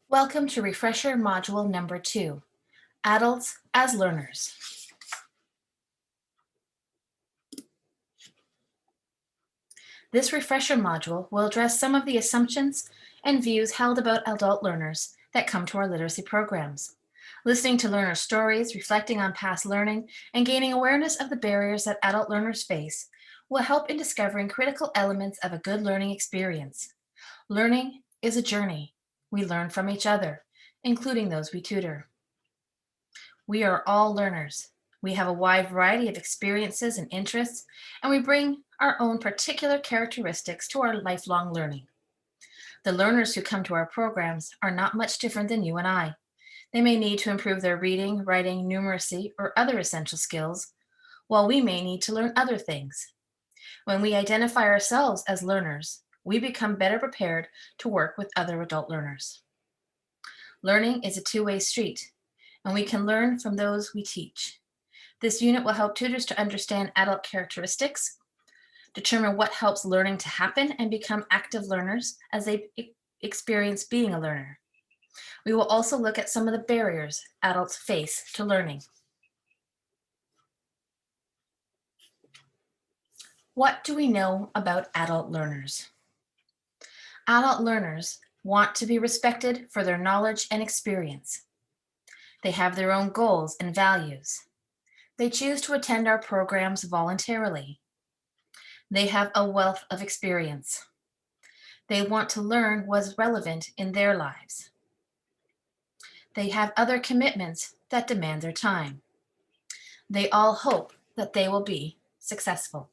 Welcome to Refresher Module number 2, Adults as Learners. This refresher module will address some of the assumptions and views held about adult learners that come to our literacy programs. Listening to learner stories, reflecting on past learning, and gaining awareness of the barriers that adult learners face will help in discovering critical elements of a good learning experience. Learning is a journey. We learn from each other, including those we tutor. We are all learners. We have a wide variety of experiences and interests, and we bring our own particular characteristics to our lifelong learning. The learners who come to our programs are not much different than you and I. They may need to improve their reading, writing, numeracy, or other essential skills, while we may need to learn other things. When we identify ourselves as learners, we become better prepared to work with other adult learners. Learning is a two-way street, and we can learn from those we teach. This unit will help tutors to understand adult characteristics, determine what helps learning to happen, and become active learners as they experience being a learner. We will also look at some of the barriers adults face to learning. What do we know about adult learners? Adult learners want to be respected for their knowledge and experience. They have their own goals and values. They choose to attend our programs voluntarily. They have a wealth of experience. They want to learn what's relevant in their lives. They have other commitments that demand their time. They all hope that they will be successful.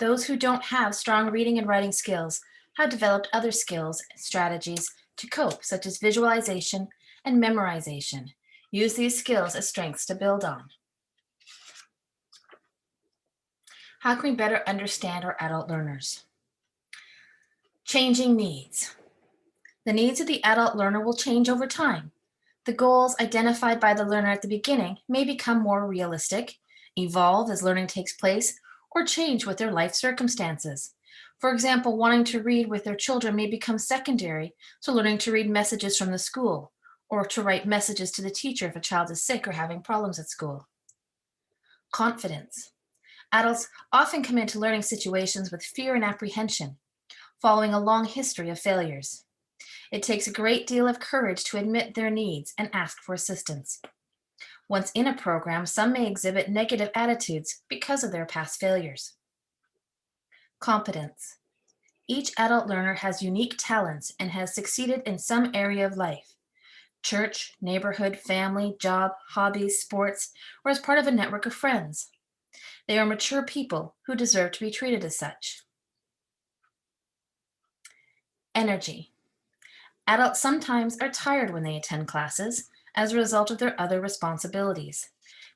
Those who don't have strong reading and writing skills have developed other skills and strategies to cope, such as visualization and memorization. Use these skills as strengths to build on. How can we better understand our adult learners? Changing needs. The needs of the adult learner will change over time. The goals identified by the learner at the beginning may become more realistic, evolve as learning takes place, or change with their life circumstances. For example, wanting to read with their children may become secondary to learning to read messages from the school, or to write messages to the teacher if a child is sick or having problems at school. Confidence. Adults often come into learning situations with fear and apprehension, following a long history of failures. It takes a great deal of courage to admit their needs and ask for assistance. Once in a program, some may exhibit negative attitudes because of their past failures. Competence. Each adult learner has unique talents and has succeeded in some area of life: church, neighborhood, family, job, hobbies, sports, or as part of a network of friends. They are mature people who deserve to be treated as such. Energy. Adults sometimes are tired when they attend classes as a result of their other responsibilities.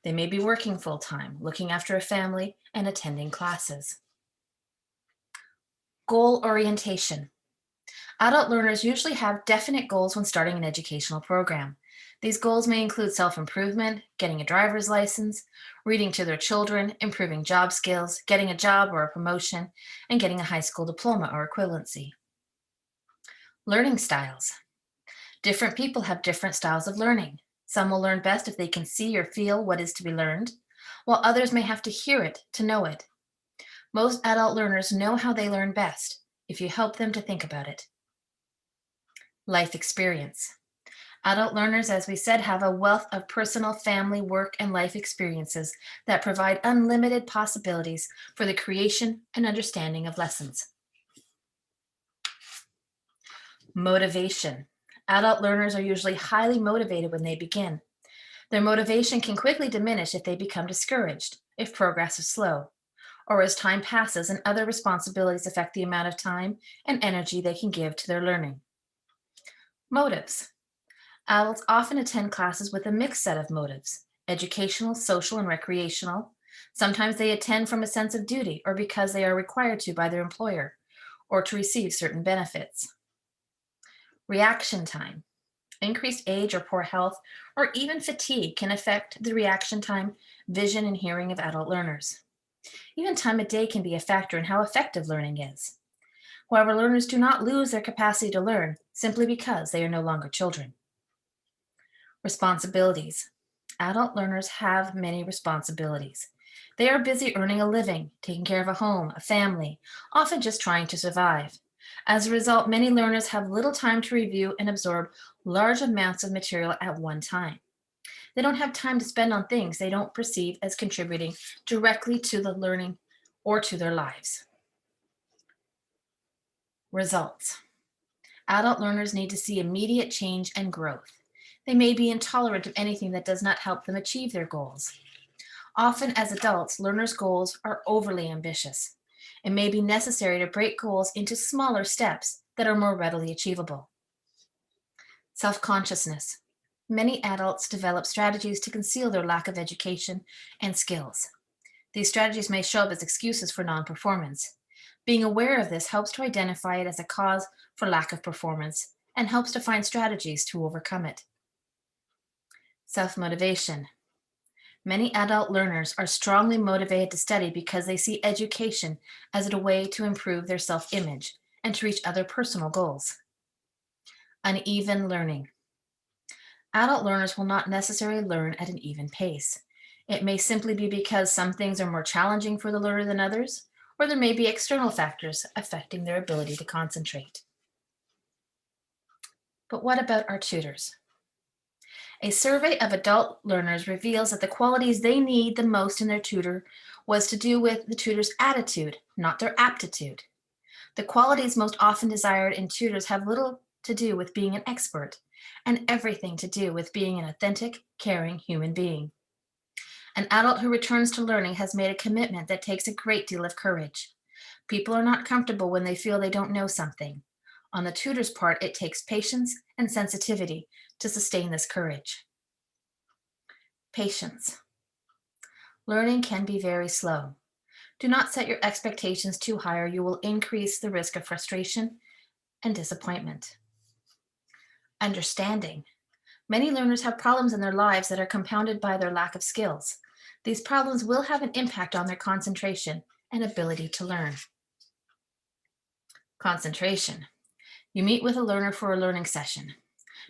They may be working full-time, looking after a family, and attending classes. Goal orientation. Adult learners usually have definite goals when starting an educational program. These goals may include self-improvement, getting a driver's license, reading to their children, improving job skills, getting a job or a promotion, and getting a high school diploma or equivalency. Learning styles. Different people have different styles of learning. Some will learn best if they can see or feel what is to be learned, while others may have to hear it to know it. Most adult learners know how they learn best if you help them to think about it. Life experience. Adult learners, as we said, have a wealth of personal, family, work, and life experiences that provide unlimited possibilities for the creation and understanding of lessons. Motivation. Adult learners are usually highly motivated when they begin. Their motivation can quickly diminish if they become discouraged, if progress is slow, or as time passes and other responsibilities affect the amount of time and energy they can give to their learning. Motives. Adults often attend classes with a mixed set of motives: educational, social, and recreational. Sometimes they attend from a sense of duty or because they are required to by their employer or to receive certain benefits. Reaction time. Increased age or poor health or even fatigue can affect the reaction time, vision, and hearing of adult learners. Even time of day can be a factor in how effective learning is. However, learners do not lose their capacity to learn simply because they are no longer children. Responsibilities. Adult learners have many responsibilities. They are busy earning a living, taking care of a home, a family, often just trying to survive. As a result, many learners have little time to review and absorb large amounts of material at one time. They don't have time to spend on things they don't perceive as contributing directly to the learning or to their lives. Results. Adult learners need to see immediate change and growth. They may be intolerant of anything that does not help them achieve their goals. Often, as adults, learners' goals are overly ambitious. It may be necessary to break goals into smaller steps that are more readily achievable. Self-consciousness. Many adults develop strategies to conceal their lack of education and skills. These strategies may show up as excuses for non-performance. Being aware of this helps to identify it as a cause for lack of performance and helps to find strategies to overcome it. Self-motivation. Many adult learners are strongly motivated to study because they see education as a way to improve their self-image and to reach other personal goals. Uneven learning. Adult learners will not necessarily learn at an even pace. It may simply be because some things are more challenging for the learner than others, or there may be external factors affecting their ability to concentrate. But what about our tutors? A survey of adult learners reveals that the qualities they need the most in their tutor was to do with the tutor's attitude, not their aptitude. The qualities most often desired in tutors have little to do with being an expert and everything to do with being an authentic, caring human being. An adult who returns to learning has made a commitment that takes a great deal of courage. People are not comfortable when they feel they don't know something. On the tutor's part, it takes patience and sensitivity to sustain this courage. Patience. Learning can be very slow. Do not set your expectations too high or you will increase the risk of frustration and disappointment. Understanding. Many learners have problems in their lives that are compounded by their lack of skills. These problems will have an impact on their concentration and ability to learn. Concentration. You meet with a learner for a learning session.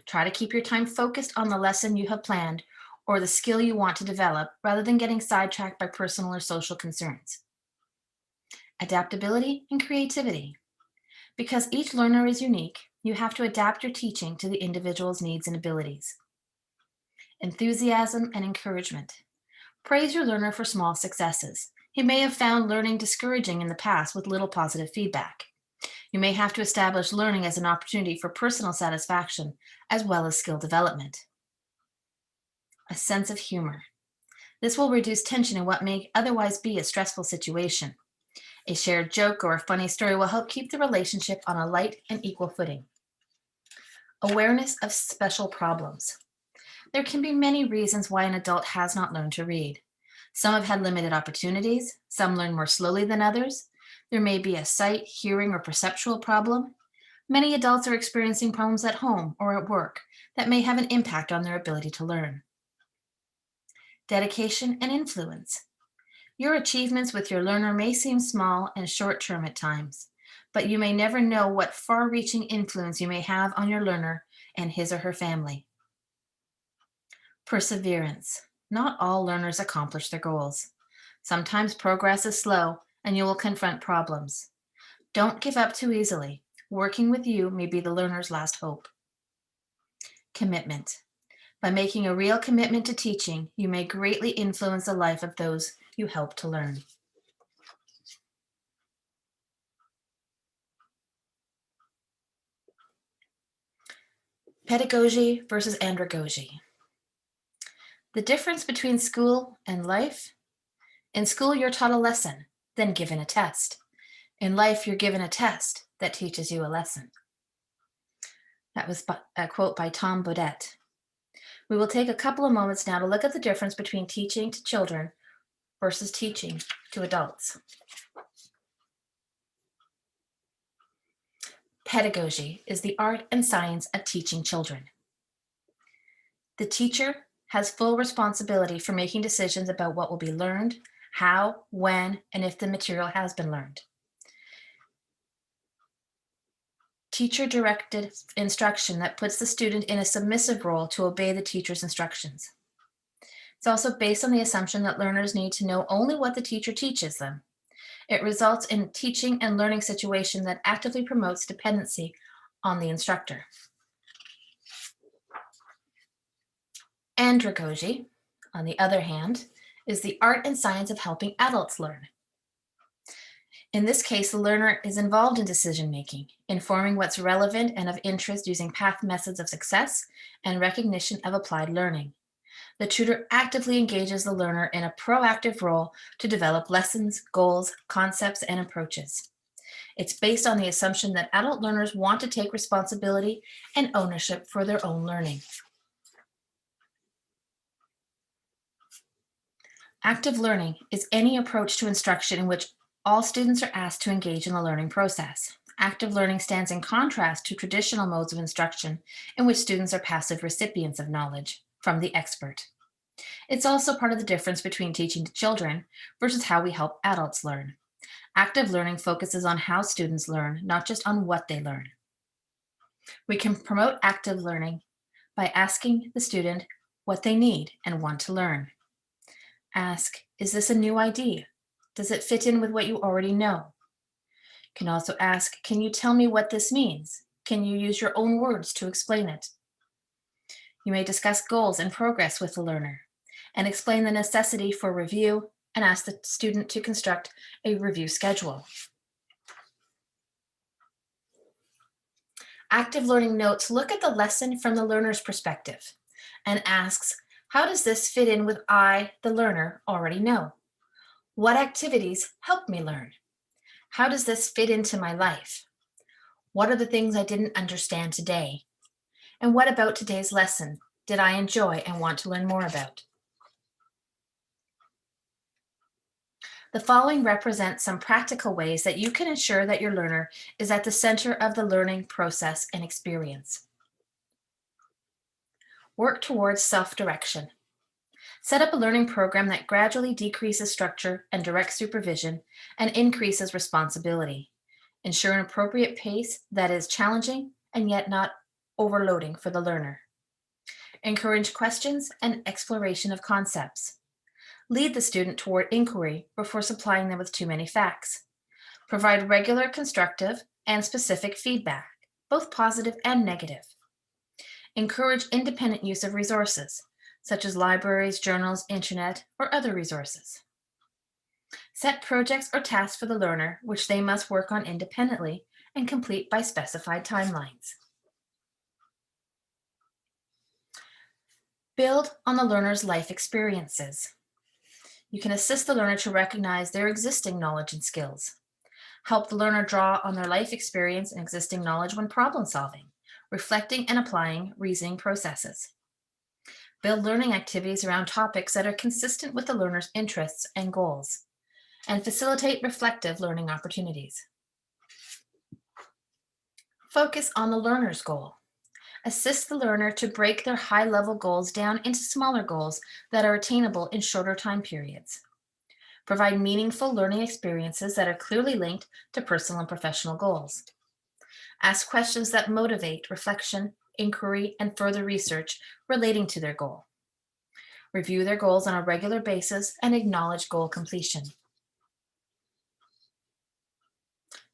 Try to keep your time focused on the lesson you have planned or the skill you want to develop rather than getting sidetracked by personal or social concerns. Adaptability and creativity. Because each learner is unique, you have to adapt your teaching to the individual's needs and abilities. Enthusiasm and encouragement. Praise your learner for small successes. He may have found learning discouraging in the past with little positive feedback. You may have to establish learning as an opportunity for personal satisfaction as well as skill development. A sense of humor. This will reduce tension in what may otherwise be a stressful situation. A shared joke or a funny story will help keep the relationship on a light and equal footing. Awareness of special problems. There can be many reasons why an adult has not learned to read. Some have had limited opportunities, some learn more slowly than others. There may be a sight, hearing, or perceptual problem. Many adults are experiencing problems at home or at work that may have an impact on their ability to learn. Dedication and influence. Your achievements with your learner may seem small and short-term at times, but you may never know what far-reaching influence you may have on your learner and his or her family. Perseverance. Not all learners accomplish their goals. Sometimes progress is slow and you will confront problems. Don't give up too easily. Working with you may be the learner's last hope. Commitment. By making a real commitment to teaching, you may greatly influence the life of those you help to learn. Pedagogy versus andragogy. The difference between school and life? In school, you're taught a lesson, then given a test. In life, you're given a test that teaches you a lesson. That was a quote by Tom Bodett. We will take a couple of moments now to look at the difference between teaching to children versus teaching to adults. Pedagogy is the art and science of teaching children. The teacher has full responsibility for making decisions about what will be learned, how, when, and if the material has been learned. teacher-directed instruction that puts the student in a submissive role to obey the teacher's instructions. It's also based on the assumption that learners need to know only what the teacher teaches them. It results in a teaching and learning situation that actively promotes dependency on the instructor. Andragogy, on the other hand, is the art and science of helping adults learn. In this case, the learner is involved in decision-making, informing what's relevant and of interest using path methods of success and recognition of applied learning. The tutor actively engages the learner in a proactive role to develop lessons, goals, concepts, and approaches. It's based on the assumption that adult learners want to take responsibility and ownership for their own learning. Active learning is any approach to instruction in which all students are asked to engage in the learning process. Active learning stands in contrast to traditional modes of instruction in which students are passive recipients of knowledge from the expert. It's also part of the difference between teaching to children versus how we help adults learn. Active learning focuses on how students learn, not just on what they learn. We can promote active learning by asking the student what they need and want to learn. Ask, is this a new idea? Does it fit in with what you already know? You can also ask, can you tell me what this means? Can you use your own words to explain it? You may discuss goals and progress with the learner and explain the necessity for review and ask the student to construct a review schedule. Active learning notes look at the lesson from the learner's perspective and asks, how does this fit in with I, the learner, already know? What activities help me learn? How does this fit into my life? What are the things I didn't understand today? And what about today's lesson did I enjoy and want to learn more about? The following represents some practical ways that you can ensure that your learner is at the center of the learning process and experience. Work towards self-direction. Set up a learning program that gradually decreases structure and direct supervision and increases responsibility. Ensure an appropriate pace that is challenging and yet not overloading for the learner. Encourage questions and exploration of concepts. Lead the student toward inquiry before supplying them with too many facts. Provide regular constructive and specific feedback, both positive and negative. Encourage independent use of resources, such as libraries, journals, internet, or other resources. Set projects or tasks for the learner which they must work on independently and complete by specified timelines. Build on the learner's life experiences. You can assist the learner to recognize their existing knowledge and skills. Help the learner draw on their life experience and existing knowledge when problem solving, reflecting and applying reasoning processes. Build learning activities around topics that are consistent with the learner's interests and goals, and facilitate reflective learning opportunities. Focus on the learner's goal. Assist the learner to break their high-level goals down into smaller goals that are attainable in shorter time periods. Provide meaningful learning experiences that are clearly linked to personal and professional goals. Ask questions that motivate reflection, inquiry, and further research relating to their goal. Review their goals on a regular basis and acknowledge goal completion.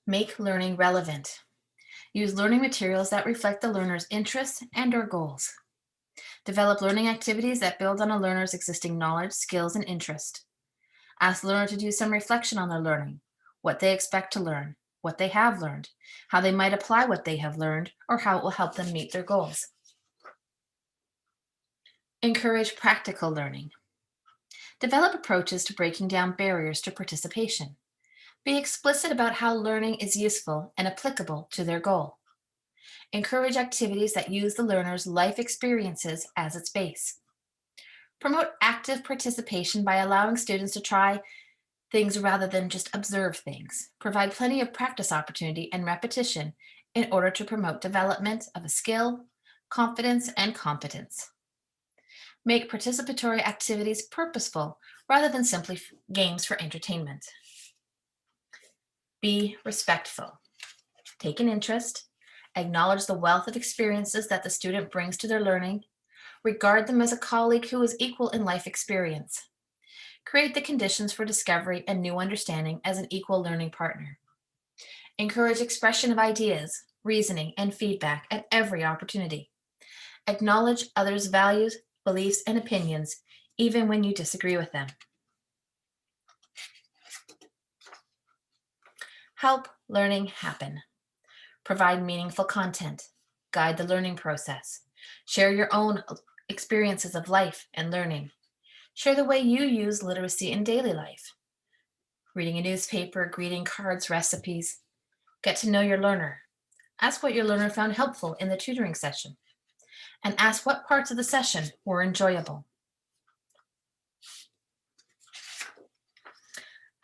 Make learning relevant. Use learning materials that reflect the learner's interests and/or goals. Develop learning activities that build on a learner's existing knowledge, skills, and interest. Ask the learner to do some reflection on their learning, what they expect to learn, what they have learned, how they might apply what they have learned, or how it will help them meet their goals. Encourage practical learning. Develop approaches to breaking down barriers to participation. Be explicit about how learning is useful and applicable to their goal. Encourage activities that use the learner's life experiences as its base. Promote active participation by allowing students to try things rather than just observe things. Provide plenty of practice opportunity and repetition in order to promote development of a skill, confidence, and competence. Make participatory activities purposeful rather than simply games for entertainment. Be respectful. Take an interest Acknowledge the wealth of experiences that the student brings to their learning. Regard them as a colleague who is equal in life experience. Create the conditions for discovery and new understanding as an equal learning partner. Encourage expression of ideas, reasoning, and feedback at every opportunity. Acknowledge others' values, beliefs, and opinions, even when you disagree with them. Help learning happen. Provide meaningful content. Guide the learning process. Share your own experiences of life and learning. Share the way you use literacy in daily life. Reading a newspaper, greeting cards, recipes. Get to know your learner. Ask what your learner found helpful in the tutoring session. And ask what parts of the session were enjoyable.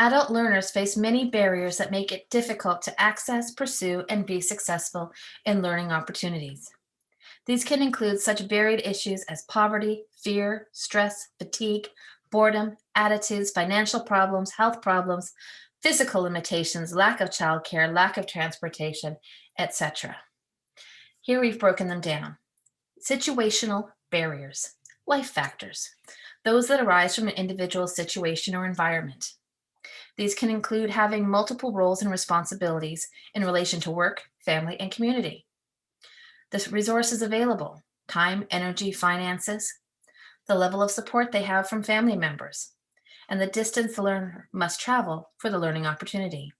Adult learners face many barriers that make it difficult to access, pursue, and be successful in learning opportunities. These can include such varied issues as poverty, fear, stress, fatigue, boredom, attitudes, financial problems, health problems, physical limitations, lack of childcare, lack of transportation, etc. Here we've broken them down. Situational barriers, life factors, those that arise from an individual's situation or environment. These can include having multiple roles and responsibilities in relation to work, family, and community. The resources available, time, energy, finances, the level of support they have from family members, and the distance the learner must travel for the learning opportunity.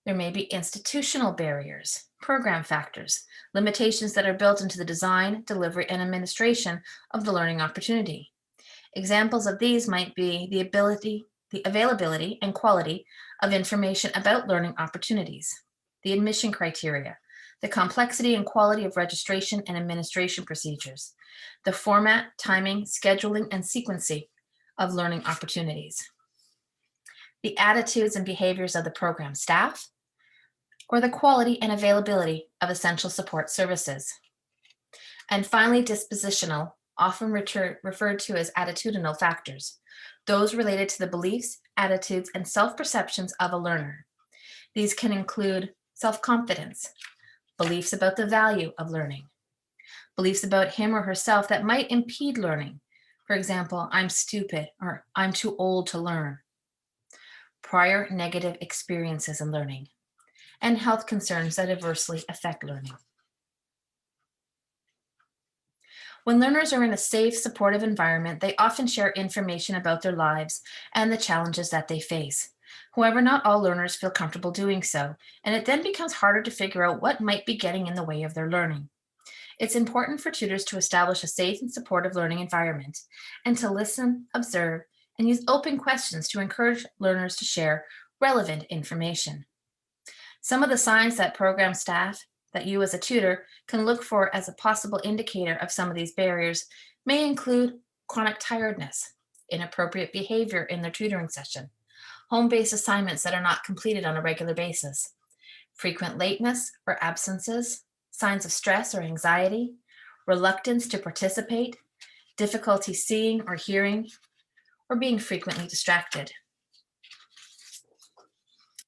There may be institutional barriers, program factors, limitations that are built into the design, delivery, and administration of the learning opportunity. Examples of these might be the availability and quality of information about learning opportunities, the admission criteria, the complexity and quality of registration and administration procedures, the format, timing, scheduling, and sequencing of learning opportunities, the attitudes and behaviors of the program staff, or the quality and availability of essential support services. And finally, dispositional, often referred to as attitudinal factors, those related to the beliefs, attitudes, and self-perceptions of a learner. These can include self-confidence, beliefs about the value of learning, beliefs about him or herself that might impede learning. For example, I'm stupid or I'm too old to learn. Prior negative experiences in learning, and health concerns that adversely affect learning. When learners are in a safe, supportive environment, they often share information about their lives and the challenges that they face. However, not all learners feel comfortable doing so, and it then becomes harder to figure out what might be getting in the way of their learning. It's important for tutors to establish a safe and supportive learning environment and to listen, observe, and use open questions to encourage learners to share relevant information. Some of the signs that program staff that you as a tutor can look for as a possible indicator of some of these barriers may include chronic tiredness, inappropriate behavior in their tutoring session, home-based assignments that are not completed on a regular basis, frequent lateness or absences, signs of stress or anxiety, reluctance to participate, difficulty seeing or hearing, or being frequently distracted.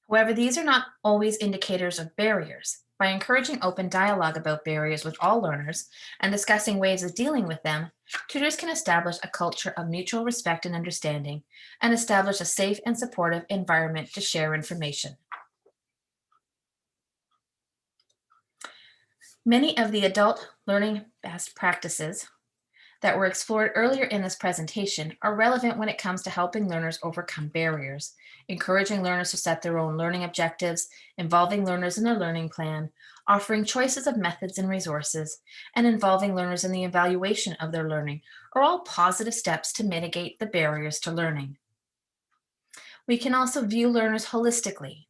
However, these are not always indicators of barriers. By encouraging open dialogue about barriers with all learners and discussing ways of dealing with them, tutors can establish a culture of mutual respect and understanding and establish a safe and supportive environment to share information. Many of the adult learning best practices that were explored earlier in this presentation are relevant when it comes to helping learners overcome barriers, encouraging learners to set their own learning objectives, involving learners in their learning plan, offering choices of methods and resources, and involving learners in the evaluation of their learning are all positive steps to mitigate the barriers to learning. We can also view learners holistically.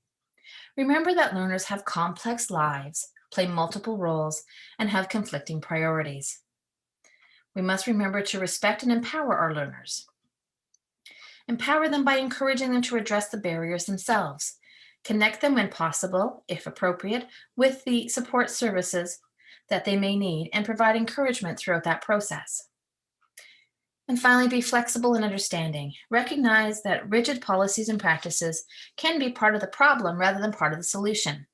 Remember that learners have complex lives, play multiple roles, and have conflicting priorities. We must remember to respect and empower our learners. Empower them by encouraging them to address the barriers themselves. Connect them when possible, if appropriate, with the support services that they may need and provide encouragement throughout that process. And finally, be flexible and understanding. Recognize that rigid policies and practices can be part of the problem rather than part of the solution.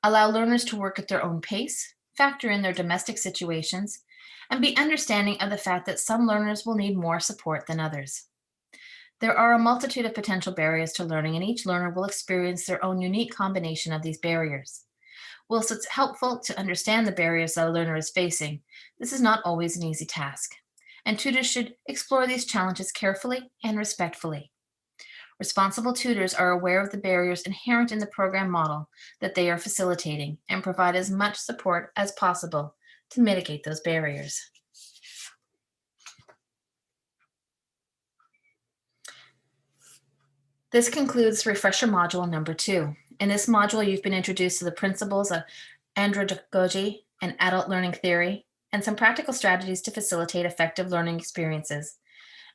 Allow learners to work at their own pace, factor in their domestic situations, and be understanding of the fact that some learners will need more support than others. There are a multitude of potential barriers to learning, and each learner will experience their own unique combination of these barriers. Whilst it's helpful to understand the barriers that a learner is facing, this is not always an easy task, and tutors should explore these challenges carefully and respectfully. Responsible tutors are aware of the barriers inherent in the program model that they are facilitating and provide as much support as possible to mitigate those barriers. This concludes Refresher Module number 2. In this module, you've been introduced to the principles of andragogy and adult learning theory, and some practical strategies to facilitate effective learning experiences,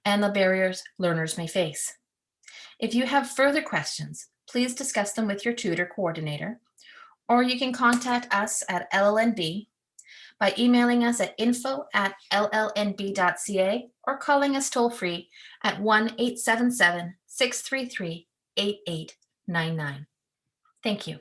and the barriers learners may face. If you have further questions, please discuss them with your tutor coordinator, or you can contact us at LLNB by emailing us at info@llnb.ca or calling us toll-free at 1-877-633-8899. Thank you.